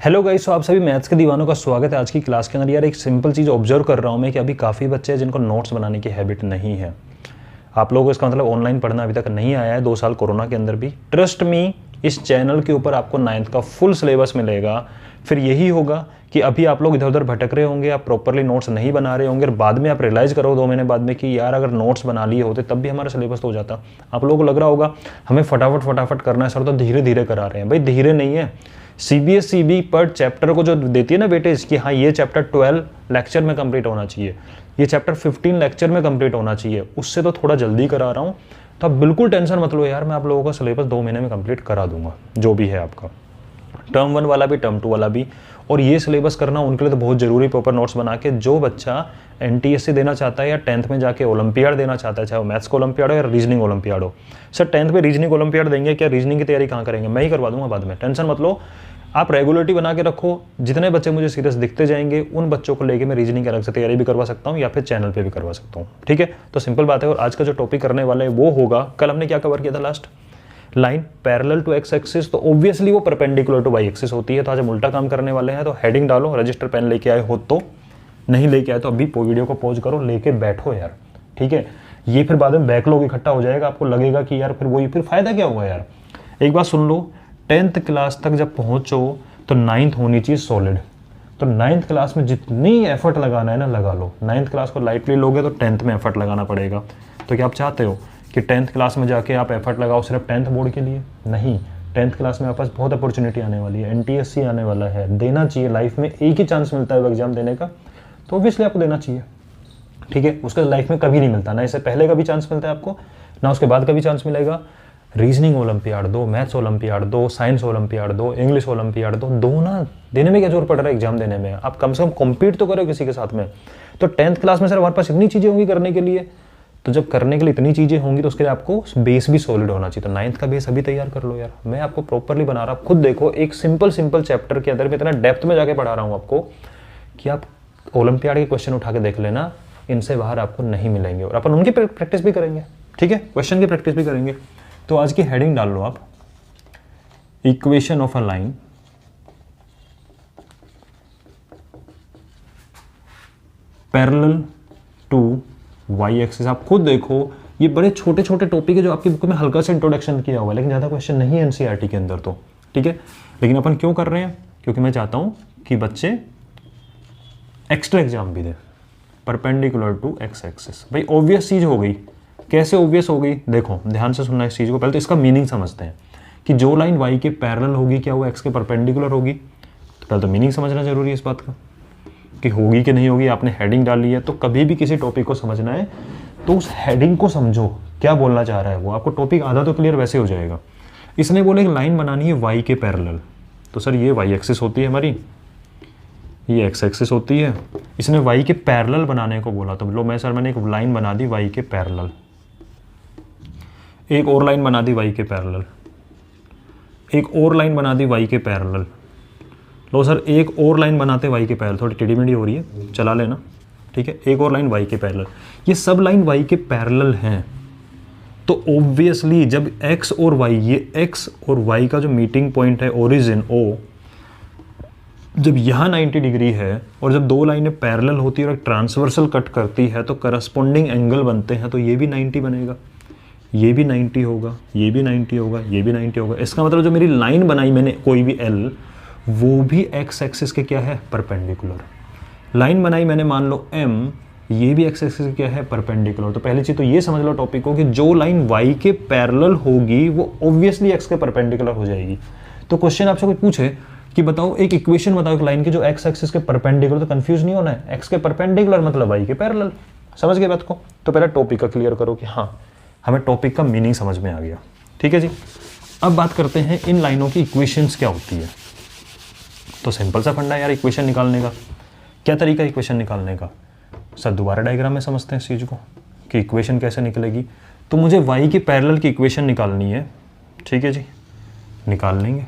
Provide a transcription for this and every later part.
Hello guys, तो आप सभी मैथ्स के दीवानों का स्वागत है आज की क्लास के अंदर। यार एक सिंपल चीज़ ऑब्जर्व कर रहा हूँ मैं कि अभी काफ़ी बच्चे हैं जिनको नोट्स बनाने की हैबिट नहीं है। आप लोगों को इसका मतलब ऑनलाइन पढ़ना अभी तक नहीं आया है 2 साल कोरोना के अंदर भी। ट्रस्ट मी, इस चैनल के ऊपर आपको 9th का फुल सिलेबस मिलेगा। फिर यही होगा कि अभी आप लोग इधर उधर भटक रहे होंगे, आप प्रॉपरली नोट्स नहीं बना रहे होंगे और बाद में आप रियलाइज़ करो 2 महीने बाद में कि यार अगर नोट्स बना लिए होते तब भी हमारा सिलेबस तो हो जाता। आप लोगों को लग रहा होगा हमें फटाफट करना है सर, तो धीरे धीरे करा रहे हैं। भाई धीरे नहीं है। सीबीएसई भी पर चैप्टर को जो देती है ना वेटेज कि हाँ ये चैप्टर 12 लेक्चर में कंप्लीट होना चाहिए, ये चैप्टर 15 लेक्चर में कंप्लीट होना चाहिए, उससे तो थोड़ा जल्दी करा रहा हूँ। तो आप बिल्कुल टेंशन मत लो यार, मैं आप लोगों का सिलेबस 2 महीने में कंप्लीट करा दूंगा, जो भी है आपका, टर्म 1 वाला भी टर्म 2 वाला भी। और ये सिलेबस करना उनके लिए तो बहुत जरूरी, प्रॉपर नोट्स बना के। जो बच्चा एनटीएससी देना चाहता है या 10th में जाके ओलंपियाड देना चाहता है, चाहे वो मैथ्स का ओलंपियाड हो या रीजनिंग ओलंपियाड हो। सर 10th में रीजनिंग ओलंपियाड देंगे क्या, रीजनिंग की तैयारी कहाँ करेंगे, मैं ही करवा दूंगा बाद में, टेंशन मत लो। आप रेगुलरिटी बना के रखो, जितने बच्चे मुझे सीरियस दिखते जाएंगे उन बच्चों को लेके मैं रीजनिंग की अलग से तैयारी भी करवा सकता हूँ या फिर चैनल पे भी करवा सकता हूँ। ठीक है, तो सिंपल बात है। और आज का जो टॉपिक करने वाला है वो होगा, कल हमने क्या कवर किया था last, line parallel to X axis, तो ऑब्वियसली वो परपेंडिकुलर टू वाई एक्सिस होती है। तो आज हम उल्टा काम करने वाले हैं। तो हेडिंग डालो, रजिस्टर पेन लेके आए हो तो, नहीं लेके आए तो अभी वीडियो को पॉज करो, लेके बैठो यार। ठीक है, ये फिर बाद में बैकलॉग इकट्ठा हो जाएगा, आपको लगेगा कि यार फिर वही, फिर फायदा क्या हुआ यार। एक बात सुन लो, 10th क्लास तक जब पहुंचो तो 9th होनी चाहिए सॉलिड। तो 9th क्लास में जितनी एफर्ट लगाना है ना लगा लो। 9th क्लास को लाइटली लोगे तो 10th में एफर्ट लगाना पड़ेगा। तो क्या आप चाहते हो कि 10th क्लास में जाके आप एफर्ट लगाओ सिर्फ 10th बोर्ड के लिए? नहीं, 10th क्लास में आपके पास बहुत अपॉर्चुनिटी आने वाली है, एनटीएससी आने वाला है, देना चाहिए। लाइफ में एक ही चांस मिलता है वो एग्जाम देने का, तो ऑब्वियसली आपको देना चाहिए। ठीक है, उसका लाइफ में कभी नहीं मिलता, ना इससे पहले का भी चांस मिलता है आपको, ना उसके बाद का भी चांस मिलेगा। रीजनिंग ओलंपियाड दो, मैथ्स ओलंपियाड दो, साइंस ओलंपियाड दो, इंग्लिश ओलंपियाड दो ना। देने में क्या जोर पड़ रहा है एग्जाम देने में, आप कम से कम कॉम्पीट तो करो किसी के साथ में। तो 10th क्लास में सर हमारे पास इतनी चीज़ें होंगी करने के लिए, तो जब करने के लिए इतनी चीज़ें होंगी तो उसके लिए आपको बेस भी सॉलिड होना चाहिए। तो 9th का बेस अभी तैयार कर लो यार, मैं आपको प्रॉपरली बना रहा हूँ। खुद देखो, एक सिंपल चैप्टर के अंदर में इतना डेप्थ में जाके पढ़ा रहा हूँ आपको कि आप ओलंपियाड के क्वेश्चन उठा के देख लेना, इनसे बाहर आपको नहीं मिलेंगे। और अपन उनकी प्रैक्टिस भी करेंगे, ठीक है, क्वेश्चन की प्रैक्टिस भी करेंगे। तो आज की हेडिंग डाल लो आप, equation of a line parallel to Y axis. आप खुद देखो, ये बड़े छोटे छोटे टॉपिक है जो आपकी बुक में हल्का सा इंट्रोडक्शन किया हुआ है, लेकिन ज़्यादा क्वेश्चन नहीं है एनसीईआरटी के अंदर तो। ठीक है, लेकिन अपन क्यों कर रहे हैं, क्योंकि मैं चाहता हूं कि बच्चे एक्स्ट्रा एग्जाम भी दें, परपेंडिकुलर टू एक्स एक्सिस। भाई ऑब्वियस चीज हो गई। कैसे ऑब्वियस हो गई, देखो ध्यान से सुनना इस चीज को। पहले तो इसका मीनिंग समझते हैं कि जो लाइन वाई के पैरेलल होगी क्या वो एक्स के परपेंडिकुलर होगी। तो पहले तो मीनिंग समझना जरूरी है इस बात का कि होगी कि नहीं होगी। आपने हेडिंग डाली है तो कभी भी किसी टॉपिक को समझना है तो उस हेडिंग को समझो, क्या बोलना चाह रहा है वो, आपको टॉपिक आधा तो क्लियर वैसे हो जाएगा। इसने बोले एक लाइन बनानी है वाई के पैरेलल, तो सर ये वाई एक्सिस होती है हमारी, ये एक्स एक्सिस होती है। इसने वाई के पैरेलल बनाने को बोला, तो लो मैं सर मैंने एक लाइन बना दी वाई के पैरेलल, एक और लाइन बना दी वाई के पैरेलल, एक और लाइन बना दी वाई के पैरेलल। लो सर एक और लाइन बनाते वाई के पैरेलल, थोड़ी टेढ़ी मेढ़ी हो रही है, चला लेना। ठीक है, एक और लाइन वाई के पैरेलल। ये सब लाइन वाई के पैरेलल हैं। तो ऑब्वियसली जब एक्स और वाई, ये एक्स और वाई का जो मीटिंग पॉइंट है ओरिजिन ओ, जब यहाँ 90 डिग्री है और जब दो लाइनें पैरेलल होती है और एक ट्रांसवर्सल कट करती है तो करस्पॉन्डिंग एंगल बनते हैं। तो ये भी 90 बनेगा, ये भी 90 होगा, ये भी 90 होगा, ये भी 90 होगा। इसका मतलब जो मेरी लाइन बनाई मैंने कोई भी एल, वो भी एक्स एक्सिस के क्या है, परपेंडिकुलर। लाइन बनाई मैंने मान लो एम, ये भी एक्स एक्सिस के क्या है, परपेंडिकुलर। तो पहली चीज तो ये समझ लो टॉपिक को कि जो लाइन वाई के पैरेलल होगी वो ऑब्वियसली एक्स के परपेंडिकुलर हो जाएगी। तो क्वेश्चन आपसे कोई पूछे कि बताओ एक इक्वेशन बताओ एक लाइन की जो एक्स एक्सिस के परपेंडिकुलर, तो कंफ्यूज नहीं होना है, एक्स के परपेंडिकुलर मतलब वाई के पैरेलल। समझ गए बात को? तो पहले टॉपिक का क्लियर करो कि हाँ हमें टॉपिक का मीनिंग समझ में आ गया। ठीक है जी, अब बात करते हैं इन लाइनों की इक्वेशंस क्या होती है। तो सिंपल सा फंडा यार इक्वेशन निकालने का। क्या तरीका है इक्वेशन निकालने का? सर दोबारा डायग्राम में समझते हैं इस चीज़ को कि इक्वेशन कैसे निकलेगी। तो मुझे वाई के पैरेलल की इक्वेशन निकालनी है। ठीक है जी, निकाल लेंगे।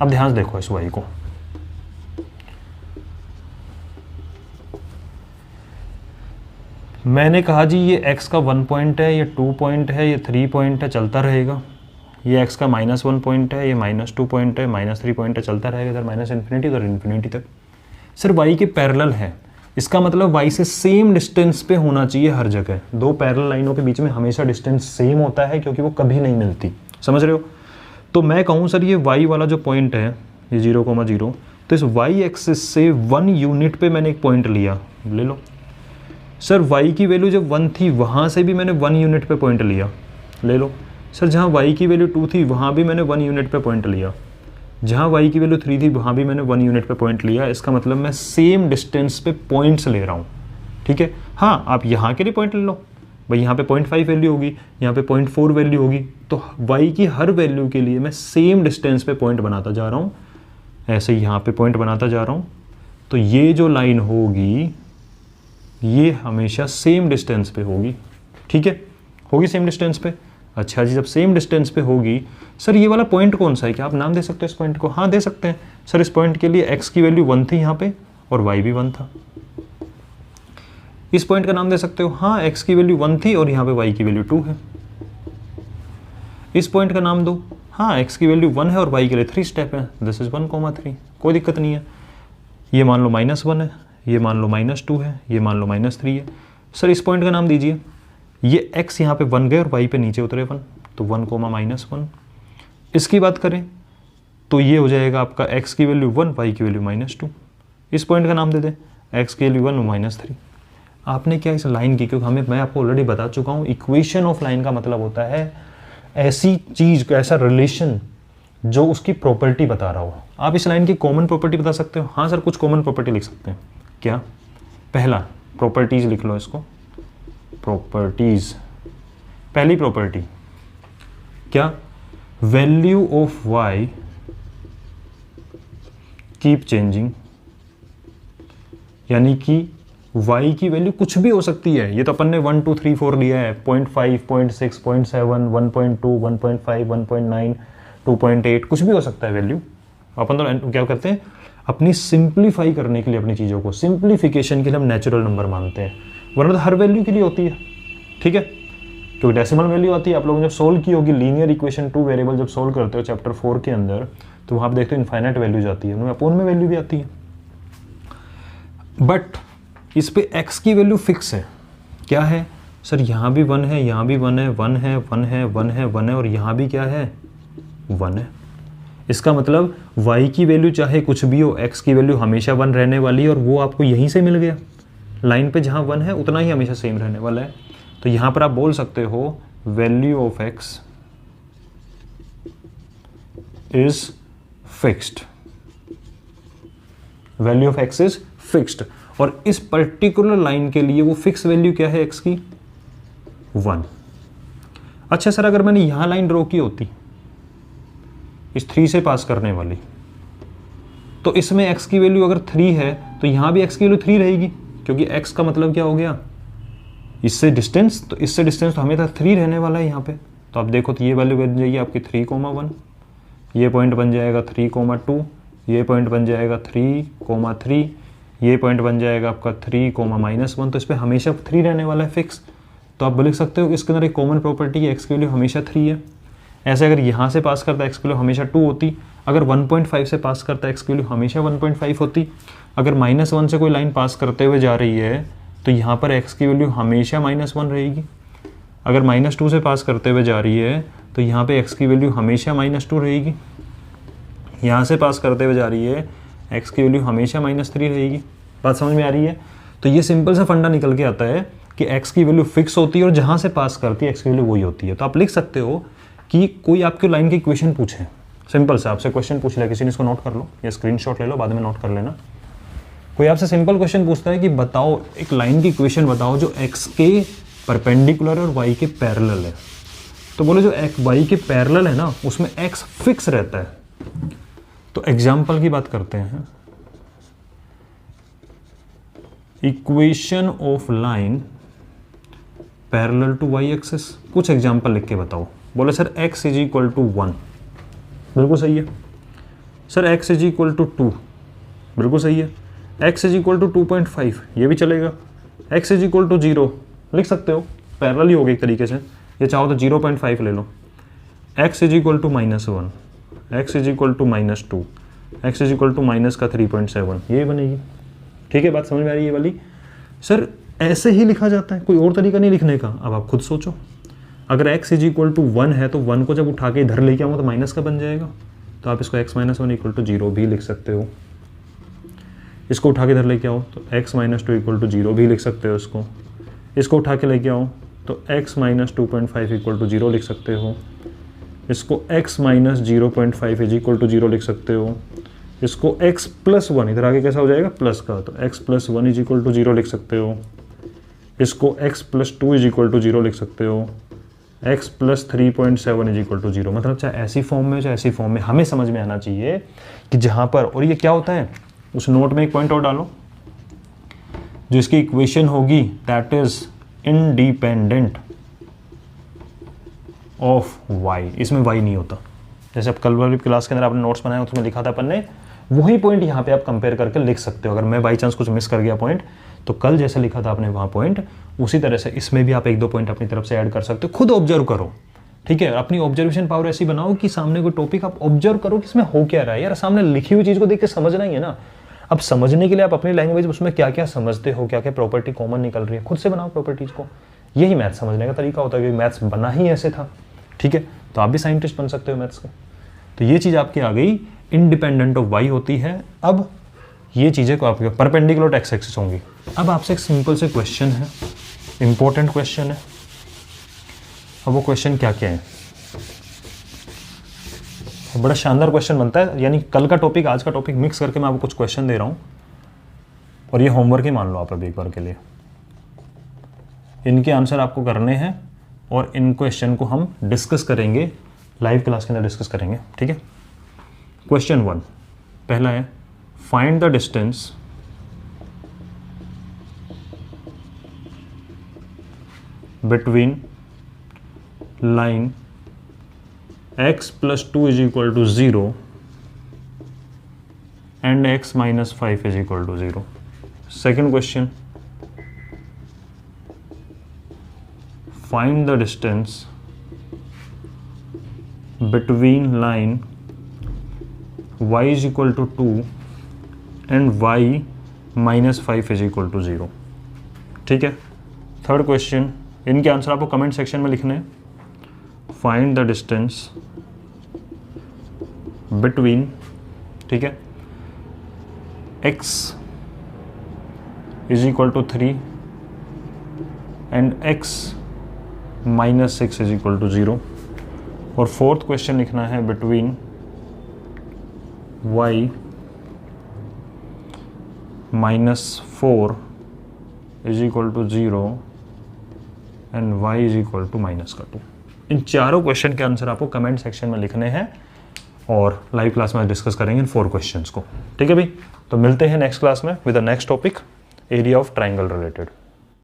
अब ध्यान से देखो इस वाई को, मैंने कहा जी ये x का 1 पॉइंट है, ये 2 पॉइंट है, ये 3 पॉइंट है, चलता रहेगा। ये x का -1 पॉइंट है, ये -2 पॉइंट है, -3 पॉइंट है, चलता रहेगा इधर माइनस इन्फिनिटी उधर इन्फिनिटी तक। सर y के पैरेलल है, इसका मतलब y से सेम डिस्टेंस पे होना चाहिए हर जगह। दो पैरेलल लाइनों के बीच में हमेशा डिस्टेंस सेम होता है क्योंकि वो कभी नहीं मिलती, समझ रहे हो। तो मैं कहूँ सर ये y वाला जो पॉइंट है ये 0,0, तो इस y एक्सिस से 1 यूनिट पे मैंने एक पॉइंट लिया, ले लो। सर y की वैल्यू जब 1 थी वहाँ से भी मैंने 1 यूनिट पे पॉइंट लिया, ले लो। सर जहाँ y की वैल्यू 2 थी वहाँ भी मैंने 1 यूनिट पे पॉइंट लिया, जहाँ y की वैल्यू 3 थी वहाँ भी मैंने 1 यूनिट पे पॉइंट लिया। इसका मतलब मैं सेम डिस्टेंस पे पॉइंट्स ले रहा हूँ, ठीक है। हाँ, आप यहाँ के लिए पॉइंट ले लो, भाई यहाँ पे 0.5 वैल्यू होगी, यहाँ पे 0.4 वैल्यू होगी, तो y की हर वैल्यू के लिए मैं सेम डिस्टेंस पे पॉइंट बनाता जा रहा हूँ। ऐसे ही यहाँ पे पॉइंट बनाता जा रहा हूँ, तो ये जो लाइन होगी ये हमेशा सेम डिस्टेंस पे होगी, ठीक है, होगी सेम डिस्टेंस पे। अच्छा जी, जब सेम डिस्टेंस पे होगी, सर ये वाला पॉइंट कौन सा है, क्या आप नाम दे सकते हो इस पॉइंट को? हाँ दे सकते हैं। सर इस पॉइंट के लिए x की वैल्यू 1 थी यहाँ पे और y भी 1 था। इस पॉइंट का नाम दे सकते हो, हाँ x की वैल्यू 1 थी और यहाँ पे y की वैल्यू 2 है। इस पॉइंट का नाम दो, हाँ x की वैल्यू 1 है और y के लिए 3 स्टेप है, दिस इज 1,3, कोई दिक्कत नहीं है। ये मान लो -1 है, ये मान लो -2 है, ये मान लो -3 है। सर इस पॉइंट का नाम दीजिए, ये x यहाँ पे 1 गए और y पे नीचे उतरे 1, तो 1,-1। इसकी बात करें तो ये हो जाएगा आपका x की वैल्यू 1, y की वैल्यू -2। इस पॉइंट का नाम दे दें, x की वैल्यू 1 और -3। आपने क्या इस लाइन की, क्योंकि मैं आपको ऑलरेडी बता चुका हूँ, इक्वेशन ऑफ लाइन का मतलब होता है ऐसी चीज़, ऐसा रिलेशन जो उसकी प्रॉपर्टी बता रहा हो। आप इस लाइन की कॉमन प्रॉपर्टी बता सकते हो? हाँ सर, कुछ कॉमन प्रॉपर्टी लिख सकते हैं। क्या? पहला प्रॉपर्टीज लिख लो इसको, प्रॉपर्टीज। पहली प्रॉपर्टी क्या? Value of y keep changing, यानी कि y की वैल्यू कुछ भी हो सकती है। ये तो अपन ने 1, 2, 3, 4 लिया है, 0.5, 0.6, 0.7, 1.2, 1.5, 1.9, 2.8, कुछ भी हो सकता है वैल्यू। अपन तो क्या करते हैं, अपनी सिंप्लीफाई करने के लिए, अपनी चीज़ों को सिंप्लीफिकेशन के लिए हम नेचुरल नंबर मानते हैं, वरना तो हर वैल्यू के लिए होती है, ठीक है। क्योंकि डेसिमल वैल्यू आती है, आप लोगों ने जब सोल्व की होगी लीनियर इक्वेशन 2 वेरिएबल जब सोल्व करते हो चैप्टर 4 के अंदर, तो वहाँ आप देखते हो इनफाइनाइट वैल्यूज आती है, उनमें अपोन में वैल्यू भी आती है। बट इस पे x की वैल्यू फिक्स है। क्या है सर? यहाँ भी 1 है, यहाँ भी 1 है, 1 है, 1 है, 1 है, 1 है, और यहाँ भी क्या है? 1 है। इसका मतलब y की वैल्यू चाहे कुछ भी हो, x की वैल्यू हमेशा 1 रहने वाली है, और वो आपको यहीं से मिल गया। लाइन पे जहाँ 1 है उतना ही हमेशा सेम रहने वाला है। तो यहाँ पर आप बोल सकते हो value of x is fixed, value of x is fixed. और इस पर्टिकुलर लाइन के लिए वो फिक्स वैल्यू क्या है x की? 1। अच्छा सर, अगर मैंने यहां लाइन ड्रॉ की होती इस 3 से पास करने वाली, तो इसमें x की वैल्यू अगर 3 है तो यहां भी x की वैल्यू 3 रहेगी, क्योंकि x का मतलब क्या हो गया? इससे डिस्टेंस, तो इससे डिस्टेंस तो हमेशा 3 रहने वाला है यहाँ पे। तो आप देखो तो ये वैल्यू बन जाएगी आपकी 3,1, ये पॉइंट बन जाएगा 3,2, ये पॉइंट बन जाएगा 3,3, ये पॉइंट बन जाएगा आपका 3,-1, तो इस पर हमेशा 3 रहने वाला है फिक्स। तो आप लिख सकते हो इसके अंदर एक कॉमन प्रॉपर्टी है, x की वैल्यू हमेशा 3 है। ऐसे अगर यहाँ से पास करता है x की वैल्यू हमेशा 2 होती, अगर 1.5 से पास करता है x की वैल्यू हमेशा 1.5 होती, अगर -1 से कोई लाइन पास करते हुए जा रही है तो यहाँ पर x की वैल्यू हमेशा -1 रहेगी। अगर -2 से पास करते हुए जा रही है तो यहाँ पे x की वैल्यू हमेशा -2 रहेगी। यहाँ से पास करते हुए जा रही है, x की वैल्यू हमेशा -3 रहेगी। बात समझ में आ रही है? तो ये सिंपल सा फंडा निकल के आता है कि x की वैल्यू फिक्स होती है और जहाँ से पास करती है x की वैल्यू वही होती है। तो आप लिख सकते हो कि कोई आपके लाइन की इक्वेशन पूछे, सिंपल सा आपसे क्वेश्चन पूछ लिया किसी ने, इसको नोट कर लो या स्क्रीनशॉट ले लो, बाद में नोट कर लेना। कोई आपसे सिंपल क्वेश्चन पूछता है कि बताओ एक लाइन की इक्वेशन बताओ जो x के परपेंडिकुलर और y के पैरेलल है। तो बोले जो y के पैरेलल है ना उसमें x फिक्स रहता है। तो एग्जाम्पल की बात करते हैं, equation of line parallel to y axis. कुछ एग्जाम्पल लिख के बताओ। बोले sir x is equal to 1, बिल्कुल सही है। Sir x is equal to 2, बिल्कुल सही है। x इज इक्वल टू 2.5, ये भी चलेगा। x इज इक्वल टू 0 लिख सकते हो, पैरेलल ही हो गया एक तरीके से। ये चाहो तो 0.5 ले लो। x is equal to -1, x is equal to -2, x is equal to minus का 3.7, ये बनेगी। ठीक है, बात समझ में आ रही है ये वाली? सर ऐसे ही लिखा जाता है, कोई और तरीका नहीं लिखने का। अब आप खुद सोचो, अगर x इज इक्वल टू 1 है तो 1 को जब उठा के इधर लेके आऊँगा तो माइनस का बन जाएगा, तो आप इसको x माइनस 1 इक्वल टू 0 भी लिख सकते हो। इसको उठा के इधर लेके आओ तो x माइनस 2 इक्वल टू 0 भी लिख सकते हो। इसको उठा के लेके आओ तो x माइनस 2.5 इक्वल टू 0 लिख सकते हो। इसको x minus 0.5 is equal to 0 लिख सकते हो। इसको x प्लस 1, इधर आगे कैसा हो जाएगा प्लस का, तो x plus 1 is equal to 0 लिख सकते हो। इसको x plus 2 is equal to 0 लिख सकते हो। x प्लस 3.7 इज इक्वल टू 0। मतलब चाहे ऐसी फॉर्म में चाहे ऐसी फॉर्म में, हमें समझ में आना चाहिए कि जहाँ पर, और ये क्या होता है उस नोट में एक पॉइंट और डालो, जो इसकी इक्वेशन होगी that is independent of y, इसमें y नहीं होता। जैसे अब कल वाली क्लास के अंदर आपने नोट्स बनाया उसमें लिखा था अपन ने, वही पॉइंट यहाँ पे आप कंपेयर करके लिख सकते हो। अगर मैं बाई चांस कुछ मिस कर गया पॉइंट, तो कल जैसे लिखा था आपने वहाँ पॉइंट, उसी तरह से इसमें भी आप 1-2 पॉइंट अपनी तरफ से ऐड कर सकते हो। खुद ऑब्जर्व करो, ठीक है? अपनी ऑब्जर्वेशन पावर ऐसी बनाओ कि सामने कोई टॉपिक आप ऑब्जर्व करो कि इसमें हो क्या रहा है। यार सामने लिखी हुई चीज़ को देख के समझना ही है ना। अब समझने के लिए आप अपनी लैंग्वेज उसमें क्या क्या समझते हो, क्या क्या प्रॉपर्टी कॉमन निकल रही है, खुद से बनाओ प्रॉपर्टीज को। यही मैथ समझने का तरीका होता है, क्योंकि मैथ्स बना ही ऐसे था। ठीक है, तो आप भी साइंटिस्ट बन सकते हो मैथ्स के। तो ये चीज़ आपकी आ गई, इंडिपेंडेंट ऑफ y होती है। अब ये चीज़ें को आपके परपेंडिकुलर एक्स एक्सिस होंगी। अब आपसे एक सिंपल से क्वेश्चन है, इंपॉर्टेंट क्वेश्चन है। अब वो क्वेश्चन क्या क्या है, बड़ा शानदार क्वेश्चन बनता है। यानी कल का टॉपिक आज का टॉपिक मिक्स करके मैं आपको कुछ क्वेश्चन दे रहा हूँ, और ये होमवर्क ही मान लो आप अभी एक बार के लिए। इनके आंसर आपको करने हैं, और इन क्वेश्चन को हम डिस्कस करेंगे लाइव क्लास के अंदर, डिस्कस करेंगे। ठीक है, क्वेश्चन 1 पहला है, find the distance between line x plus 2 is equal to 0 and x minus 5 is equal to 0. Second question, find the distance between line y is equal to 2 and y minus 5 is equal to 0. ठीक है, third question, इनके answer आपको comment section में लिखने हैं। Find the distance between, ठीक है, x is equal to 3 and x minus 6 is equal to 0। और फोर्थ क्वेश्चन लिखना है, between y minus 4 is equal to 0 and y is equal to minus का 2। इन चारों क्वेश्चन के आंसर आपको कमेंट सेक्शन में लिखने हैं, और लाइव क्लास में डिस्कस करेंगे इन 4 क्वेश्चंस को। ठीक है भाई, तो मिलते हैं नेक्स्ट क्लास में with the next topic, area of triangle related.